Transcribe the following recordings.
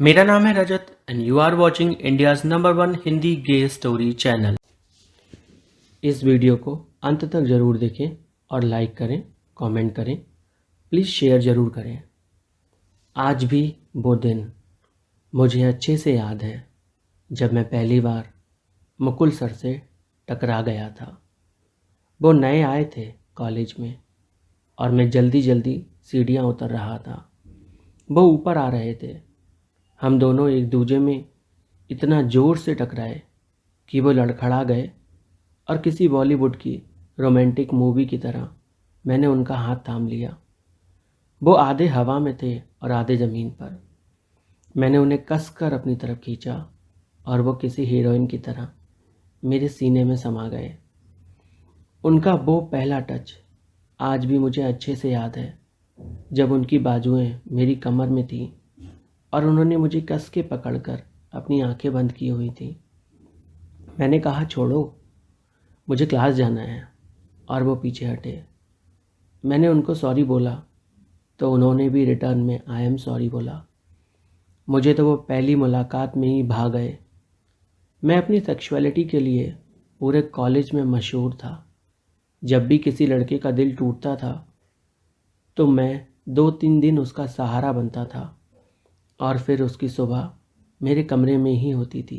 मेरा नाम है Rajat and you are watching India's number one Hindi gay story channel. इस वीडियो को अंत तक ज़रूर देखें और लाइक करें, कमेंट करें, प्लीज़ शेयर ज़रूर करें। आज भी वो दिन मुझे अच्छे से याद है जब मैं पहली बार मुकुल सर से टकरा गया था। वो नए आए थे कॉलेज में और मैं जल्दी जल्दी सीढ़ियाँ उतर रहा था। वो ऊपर आ रहे थे। हम दोनों एक दूजे में इतना ज़ोर से टकराए कि वो लड़खड़ा गए और किसी बॉलीवुड की रोमांटिक मूवी की तरह मैंने उनका हाथ थाम लिया। वो आधे हवा में थे और आधे ज़मीन पर। मैंने उन्हें कसकर अपनी तरफ खींचा और वो किसी हीरोइन की तरह मेरे सीने में समा गए। उनका वो पहला टच आज भी मुझे अच्छे से याद है, जब उनकी बाजुएं मेरी कमर में थीं और उन्होंने मुझे कस के पकड़कर अपनी आंखें बंद की हुई थीं। मैंने कहा, छोड़ो, मुझे क्लास जाना है, और वो पीछे हटे। मैंने उनको सॉरी बोला तो उन्होंने भी रिटर्न में आई एम सॉरी बोला। मुझे तो वो पहली मुलाकात में ही भा गए। मैं अपनी सेक्सुअलिटी के लिए पूरे कॉलेज में मशहूर था। जब भी किसी लड़के का दिल टूटता था तो मैं 2-3 दिन उसका सहारा बनता था और फिर उसकी सुबह मेरे कमरे में ही होती थी।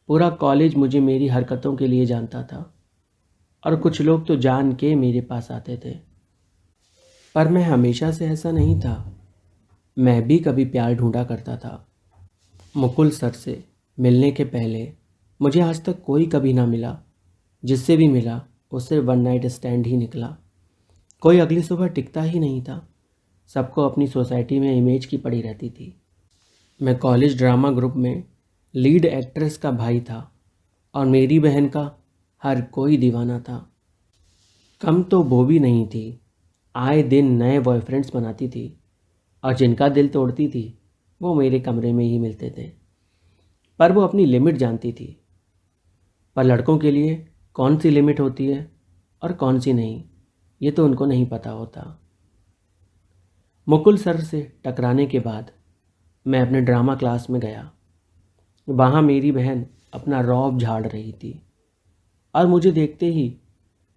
पूरा कॉलेज मुझे मेरी हरकतों के लिए जानता था और कुछ लोग तो जान के मेरे पास आते थे। पर मैं हमेशा से ऐसा नहीं था। मैं भी कभी प्यार ढूंढा करता था। मुकुल सर से मिलने के पहले मुझे आज तक कोई कभी ना मिला। जिससे भी मिला उससे वन नाइट स्टैंड ही निकला। कोई अगली सुबह टिकता ही नहीं था। सबको अपनी सोसाइटी में इमेज की पड़ी रहती थी। मैं कॉलेज ड्रामा ग्रुप में लीड एक्ट्रेस का भाई था और मेरी बहन का हर कोई दीवाना था। कम तो वो भी नहीं थी। आए दिन नए बॉयफ्रेंड्स बनाती थी और जिनका दिल तोड़ती थी वो मेरे कमरे में ही मिलते थे। पर वो अपनी लिमिट जानती थी। पर लड़कों के लिए कौन सी लिमिट होती है और कौन सी नहीं, ये तो उनको नहीं पता होता। मुकुल सर से टकराने के बाद मैं अपने ड्रामा क्लास में गया। वहाँ मेरी बहन अपना रौब झाड़ रही थी और मुझे देखते ही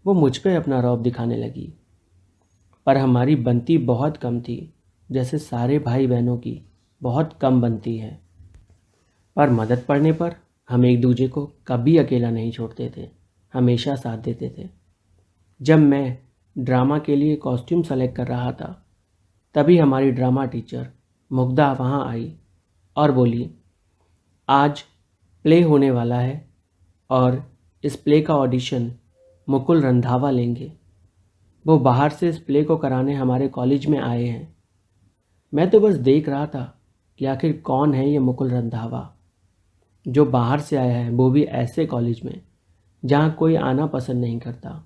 वो मुझ पे अपना रौब दिखाने लगी। पर हमारी बनती बहुत कम थी, जैसे सारे भाई बहनों की बहुत कम बनती है। पर मदद पड़ने पर हम एक दूजे को कभी अकेला नहीं छोड़ते थे, हमेशा साथ देते थे। जब मैं ड्रामा के लिए कॉस्ट्यूम सेलेक्ट कर रहा था तभी हमारी ड्रामा टीचर मुग्धा वहाँ आई और बोली, आज प्ले होने वाला है और इस प्ले का ऑडिशन मुकुल रंधावा लेंगे। वो बाहर से इस प्ले को कराने हमारे कॉलेज में आए हैं। मैं तो बस देख रहा था कि आखिर कौन है ये मुकुल रंधावा जो बाहर से आया है, वो भी ऐसे कॉलेज में जहाँ कोई आना पसंद नहीं करता।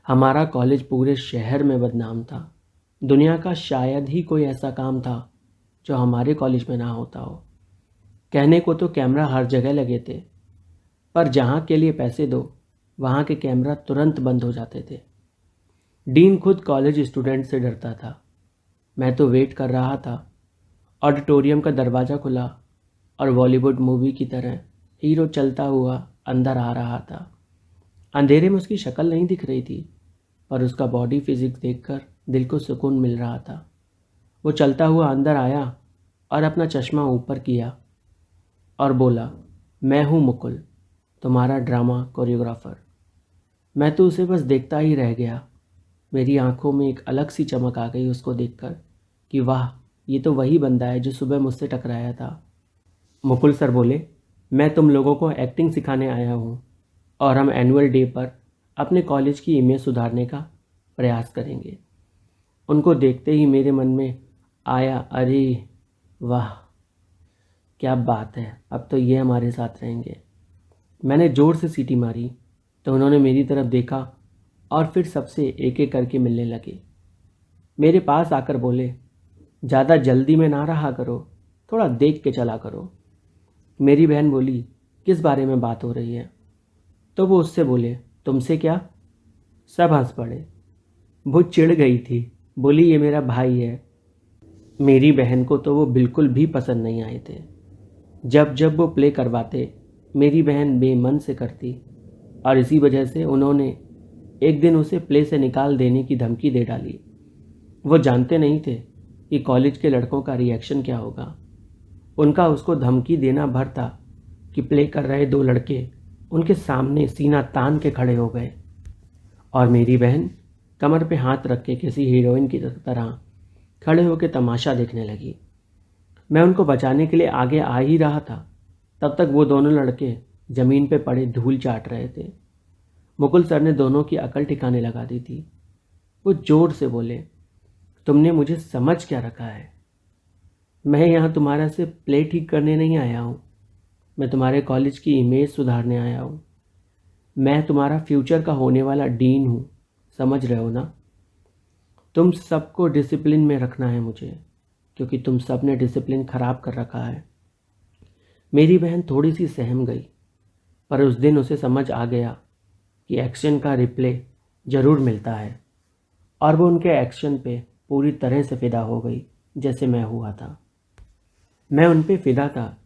हमारा कॉलेज पूरे शहर में बदनाम था। दुनिया का शायद ही कोई ऐसा काम था जो हमारे कॉलेज में ना होता हो। कहने को तो कैमरा हर जगह लगे थे, पर जहाँ के लिए पैसे दो वहाँ के कैमरा तुरंत बंद हो जाते थे। डीन खुद कॉलेज स्टूडेंट से डरता था। मैं तो वेट कर रहा था। ऑडिटोरियम का दरवाज़ा खुला और बॉलीवुड मूवी की तरह हीरो चलता हुआ अंदर आ रहा था। अंधेरे में उसकी शक्ल नहीं दिख रही थी, पर उसका बॉडी फिजिक्स देखकर दिल को सुकून मिल रहा था। वो चलता हुआ अंदर आया और अपना चश्मा ऊपर किया और बोला, मैं हूँ मुकुल, तुम्हारा ड्रामा कोरियोग्राफर। मैं तो उसे बस देखता ही रह गया। मेरी आंखों में एक अलग सी चमक आ गई उसको देखकर कि वाह, ये तो वही बंदा है जो सुबह मुझसे टकराया था। मुकुल सर बोले, मैं तुम लोगों को एक्टिंग सिखाने आया हूँ और हम एनुअल डे पर अपने कॉलेज की इमेज सुधारने का प्रयास करेंगे। उनको देखते ही मेरे मन में आया, अरे वाह, क्या बात है, अब तो ये हमारे साथ रहेंगे। मैंने ज़ोर से सीटी मारी तो उन्होंने मेरी तरफ देखा और फिर सबसे एक एक करके मिलने लगे। मेरे पास आकर बोले, ज़्यादा जल्दी में ना रहा करो, थोड़ा देख के चला करो। मेरी बहन बोली, किस बारे में बात हो रही है? तो वो उससे बोले, तुमसे क्या? सब हंस पड़े। वो चिढ़ गई थी, बोली, ये मेरा भाई है। मेरी बहन को तो वो बिल्कुल भी पसंद नहीं आए थे। जब जब वो प्ले करवाते मेरी बहन बेमन से करती, और इसी वजह से उन्होंने एक दिन उसे प्ले से निकाल देने की धमकी दे डाली। वो जानते नहीं थे कि कॉलेज के लड़कों का रिएक्शन क्या होगा। उनका उसको धमकी देना भर था कि प्ले कर रहे दो लड़के उनके सामने सीना तान के खड़े हो गए, और मेरी बहन कमर पे हाथ रख के किसी हीरोइन की तरह खड़े होकर तमाशा देखने लगी। मैं उनको बचाने के लिए आगे आ ही रहा था, तब तक वो दोनों लड़के ज़मीन पे पड़े धूल चाट रहे थे। मुकुल सर ने दोनों की अकल ठिकाने लगा दी थी। वो जोर से बोले, तुमने मुझे समझ क्या रखा है? मैं यहाँ तुम्हारा से प्ले ठीक करने नहीं आया हूँ, मैं तुम्हारे कॉलेज की इमेज सुधारने आया हूँ। मैं तुम्हारा फ्यूचर का होने वाला डीन हूँ, समझ रहे हो ना? तुम सबको डिसिप्लिन में रखना है मुझे, क्योंकि तुम सब ने डिसिप्लिन ख़राब कर रखा है। मेरी बहन थोड़ी सी सहम गई, पर उस दिन उसे समझ आ गया कि एक्शन का रिप्ले ज़रूर मिलता है, और वो उनके एक्शन पे पूरी तरह से फ़िदा हो गई, जैसे मैं हुआ था। मैं उन पे फ़िदा था,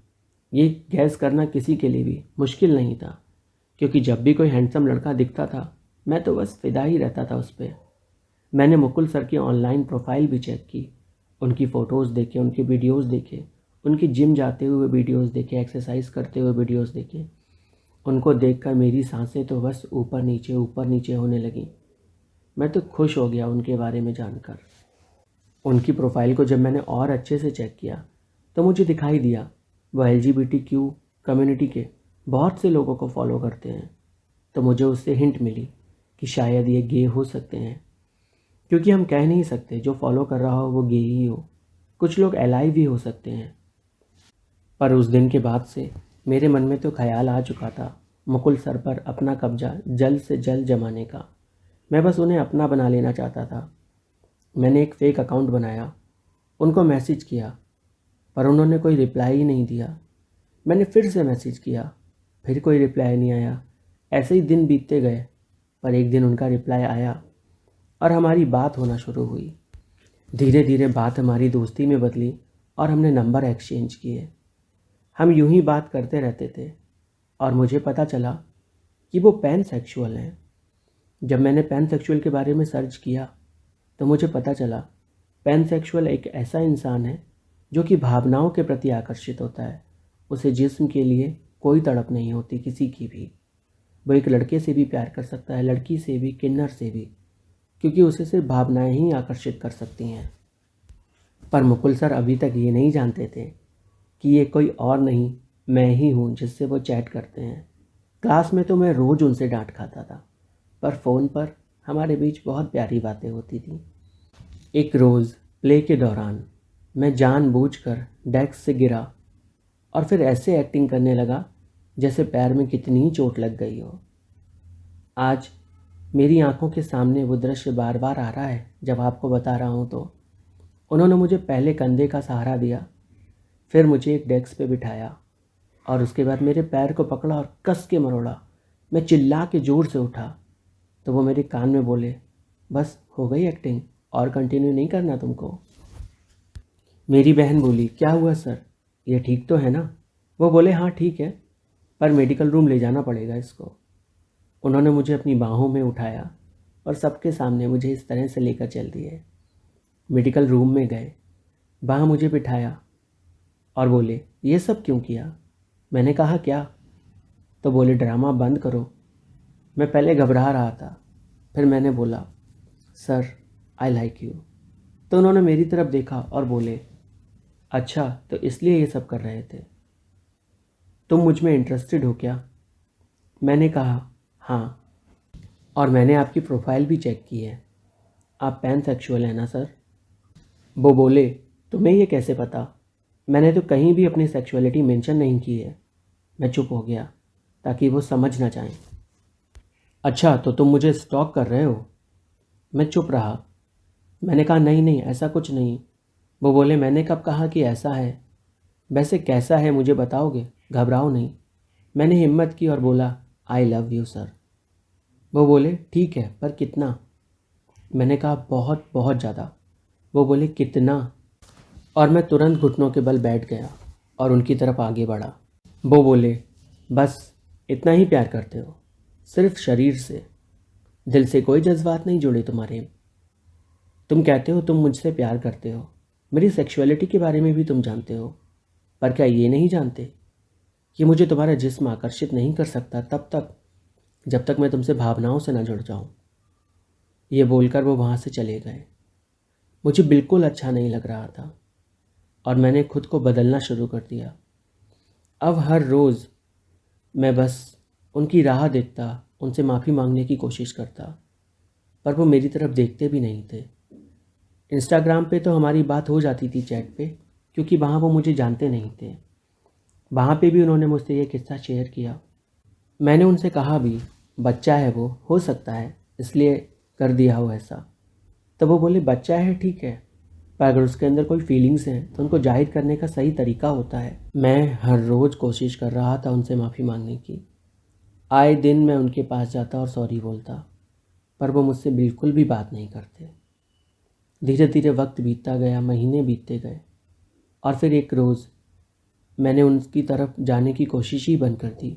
ये गैस करना किसी के लिए भी मुश्किल नहीं था, क्योंकि जब भी कोई हैंडसम लड़का दिखता था मैं तो बस फ़िदा ही रहता था उस पर। मैंने मुकुल सर की ऑनलाइन प्रोफाइल भी चेक की, उनकी फ़ोटोज़ देखे, उनके वीडियोस देखे, उनकी जिम जाते हुए वीडियोस देखे, एक्सरसाइज करते हुए वीडियोस देखे। उनको देखकर मेरी सांसें तो बस ऊपर नीचे होने लगीं। मैं तो खुश हो गया उनके बारे में जानकर। उनकी प्रोफाइल को जब मैंने और अच्छे से चेक किया तो मुझे दिखाई दिया वो LGBTQ कम्युनिटी के बहुत से लोगों को फॉलो करते हैं। तो मुझे उससे हिंट मिली कि शायद ये गे हो सकते हैं, क्योंकि हम कह नहीं सकते जो फॉलो कर रहा हो वो गे ही हो। कुछ लोग एलाइ भी हो सकते हैं। पर उस दिन के बाद से मेरे मन में तो ख्याल आ चुका था मुकुल सर पर अपना कब्जा जल्द से जल्द जमाने का। मैं बस उन्हें अपना बना लेना चाहता था। मैंने एक फ़ेक अकाउंट बनाया, उनको मैसेज किया, पर उन्होंने कोई रिप्लाई ही नहीं दिया। मैंने फिर से मैसेज किया, फिर कोई रिप्लाई नहीं आया। ऐसे ही दिन बीतते गए, पर एक दिन उनका रिप्लाई आया और हमारी बात होना शुरू हुई। धीरे धीरे बात हमारी दोस्ती में बदली और हमने नंबर एक्सचेंज किए। हम यूं ही बात करते रहते थे, और मुझे पता चला कि वो पैन सेक्सुअल हैं। जब मैंने पैन सेक्सुअल के बारे में सर्च किया तो मुझे पता चला पैन सेक्सुअल एक ऐसा इंसान है जो कि भावनाओं के प्रति आकर्षित होता है। उसे जिस्म के लिए कोई तड़प नहीं होती किसी की भी। वो एक लड़के से भी प्यार कर सकता है, लड़की से भी, किन्नर से भी, क्योंकि उसे सिर्फ भावनाएं ही आकर्षित कर सकती हैं। पर मुकुल सर अभी तक ये नहीं जानते थे कि ये कोई और नहीं, मैं ही हूँ जिससे वो चैट करते हैं। क्लास में तो मैं रोज़ उनसे डांट खाता था, पर फ़ोन पर हमारे बीच बहुत प्यारी बातें होती थी। एक रोज़ प्ले के दौरान मैं जानबूझकर डेस्क से गिरा और फिर ऐसे एक्टिंग करने लगा जैसे पैर में कितनी ही चोट लग गई हो। आज मेरी आंखों के सामने वो दृश्य बार बार आ रहा है जब आपको बता रहा हूँ तो। उन्होंने मुझे पहले कंधे का सहारा दिया, फिर मुझे एक डेस्क पे बिठाया, और उसके बाद मेरे पैर को पकड़ा और कस के मरोड़ा। मैं चिल्ला के ज़ोर से उठा तो वो मेरे कान में बोले, बस हो गई एक्टिंग, और कंटिन्यू नहीं करना तुमको। मेरी बहन बोली, क्या हुआ सर, ये ठीक तो है ना? वो बोले, हाँ ठीक है, पर मेडिकल रूम ले जाना पड़ेगा इसको। उन्होंने मुझे अपनी बाहों में उठाया और सबके सामने मुझे इस तरह से लेकर चल दिए। मेडिकल रूम में गए, वहाँ मुझे बिठाया और बोले, ये सब क्यों किया? मैंने कहा क्या? तो बोले, ड्रामा बंद करो। मैं पहले घबरा रहा था, फिर मैंने बोला, सर आई लाइक यू। तो उन्होंने मेरी तरफ देखा और बोले, अच्छा तो इसलिए ये सब कर रहे थे, तुम मुझ में इंटरेस्टेड हो क्या? मैंने कहा, हाँ, और मैंने आपकी प्रोफाइल भी चेक की है, आप पैन सेक्सुअल हैं ना सर? वो बोले, तुम्हें ये कैसे पता? मैंने तो कहीं भी अपनी सेक्सुअलिटी मेंशन नहीं की है। मैं चुप हो गया ताकि वो समझ ना जाएं। अच्छा तो तुम मुझे स्टॉक कर रहे हो? मैं चुप रहा। मैंने कहा, नहीं नहीं, ऐसा कुछ नहीं। वो बोले, मैंने कब कहा कि ऐसा है? वैसे कैसा है मुझे बताओगे? घबराओ नहीं। मैंने हिम्मत की और बोला, आई लव यू सर। वो बोले, ठीक है, पर कितना? मैंने कहा, बहुत बहुत ज़्यादा। वो बोले, कितना? और मैं तुरंत घुटनों के बल बैठ गया और उनकी तरफ आगे बढ़ा। वो बोले, बस इतना ही प्यार करते हो, सिर्फ शरीर से, दिल से कोई जज्बात नहीं जुड़े तुम्हारे। तुम कहते हो तुम मुझसे प्यार करते हो, मेरी सेक्सुअलिटी के बारे में भी तुम जानते हो, पर क्या ये नहीं जानते कि मुझे तुम्हारा जिस्म आकर्षित नहीं कर सकता तब तक जब तक मैं तुमसे भावनाओं से न जुड़ जाऊं। ये बोलकर वो वहाँ से चले गए। मुझे बिल्कुल अच्छा नहीं लग रहा था और मैंने खुद को बदलना शुरू कर दिया। अब हर रोज़ मैं बस उनकी राह देखता, उनसे माफ़ी मांगने की कोशिश करता, पर वो मेरी तरफ देखते भी नहीं थे। इंस्टाग्राम पे तो हमारी बात हो जाती थी चैट पे, क्योंकि वहाँ वो मुझे जानते नहीं थे। वहाँ पे भी उन्होंने मुझसे ये किस्सा शेयर किया। मैंने उनसे कहा भी, बच्चा है वो, हो सकता है इसलिए कर दिया हो ऐसा। तो वो बोले, बच्चा है ठीक है, पर अगर उसके अंदर कोई फीलिंग्स हैं तो उनको जाहिर करने का सही तरीका होता है। मैं हर रोज़ कोशिश कर रहा था उनसे माफ़ी मांगने की। आए दिन मैं उनके पास जाता और सॉरी बोलता, पर वो मुझसे बिल्कुल भी बात नहीं करते। धीरे धीरे वक्त बीतता गया, महीने बीतते गए और फिर एक रोज़ मैंने उनकी तरफ जाने की कोशिश ही बंद कर दी।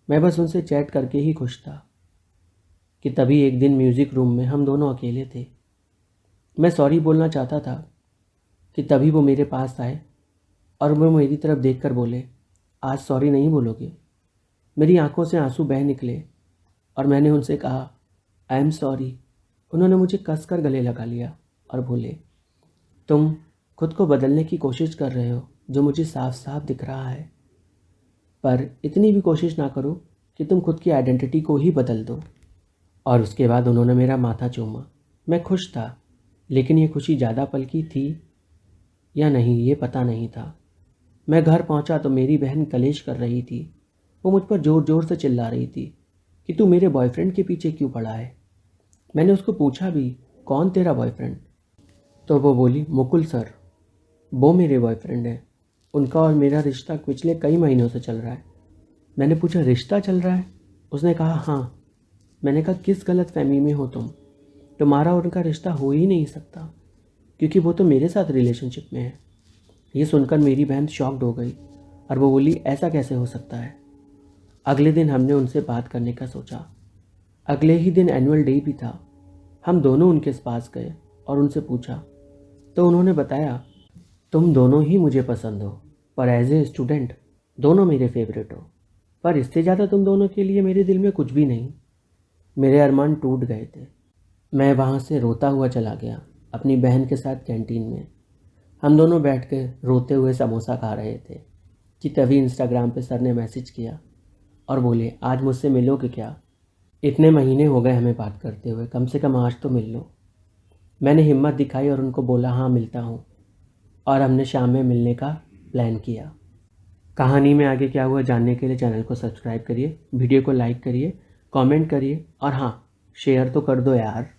मैं बस उनसे चैट करके ही खुश था कि तभी एक दिन म्यूज़िक रूम में हम दोनों अकेले थे। मैं सॉरी बोलना चाहता था कि तभी वो मेरे पास आए और वो मेरी तरफ देखकर बोले, आज सॉरी नहीं बोलोगे? मेरी आंखों से आंसू बह निकले और मैंने उनसे कहा, आई एम सॉरी। उन्होंने मुझे कसकर गले लगा लिया और बोले, तुम खुद को बदलने की कोशिश कर रहे हो जो मुझे साफ साफ दिख रहा है, पर इतनी भी कोशिश ना करो कि तुम खुद की आइडेंटिटी को ही बदल दो। और उसके बाद उन्होंने मेरा माथा चूमा। मैं खुश था, लेकिन ये खुशी ज़्यादा पल की थी या नहीं ये पता नहीं था। मैं घर पहुंचा तो मेरी बहन कलेश कर रही थी। वो मुझ पर ज़ोर ज़ोर से चिल्ला रही थी कि तू मेरे बॉयफ्रेंड के पीछे क्यों पड़ा है। मैंने उसको पूछा भी, कौन तेरा बॉयफ्रेंड? तो वो बोली, मुकुल सर, वो मेरे बॉयफ्रेंड है। उनका और मेरा रिश्ता पिछले कई महीनों से चल रहा है। मैंने पूछा, रिश्ता चल रहा है? उसने कहा, हाँ। मैंने कहा, किस गलत फहमी में हो तुम? तुम्हारा और उनका रिश्ता हो ही नहीं सकता, क्योंकि वो तो मेरे साथ रिलेशनशिप में है। ये सुनकर मेरी बहन शॉक्ड हो गई और वो बोली, ऐसा कैसे हो सकता है? अगले दिन हमने उनसे बात करने का सोचा। अगले ही दिन एनुअल डे भी था। हम दोनों उनके पास गए और उनसे पूछा, तो उन्होंने बताया, तुम दोनों ही मुझे पसंद हो, पर एज ए स्टूडेंट दोनों मेरे फेवरेट हो, पर इससे ज़्यादा तुम दोनों के लिए मेरे दिल में कुछ भी नहीं। मेरे अरमान टूट गए थे। मैं वहाँ से रोता हुआ चला गया अपनी बहन के साथ कैंटीन में। हम दोनों बैठ कर रोते हुए समोसा खा रहे थे कि तभी इंस्टाग्राम पे सर ने मैसेज किया और बोले, आज मुझसे मिलोगे क्या? इतने महीने हो गए हमें बात करते हुए, कम से कम आज तो मिल लो। मैंने हिम्मत दिखाई और उनको बोला, हाँ मिलता हूँ, और हमने शाम में मिलने का प्लान किया। कहानी में आगे क्या हुआ जानने के लिए चैनल को सब्सक्राइब करिए, वीडियो को लाइक करिए, कमेंट करिए और हाँ, शेयर तो कर दो यार।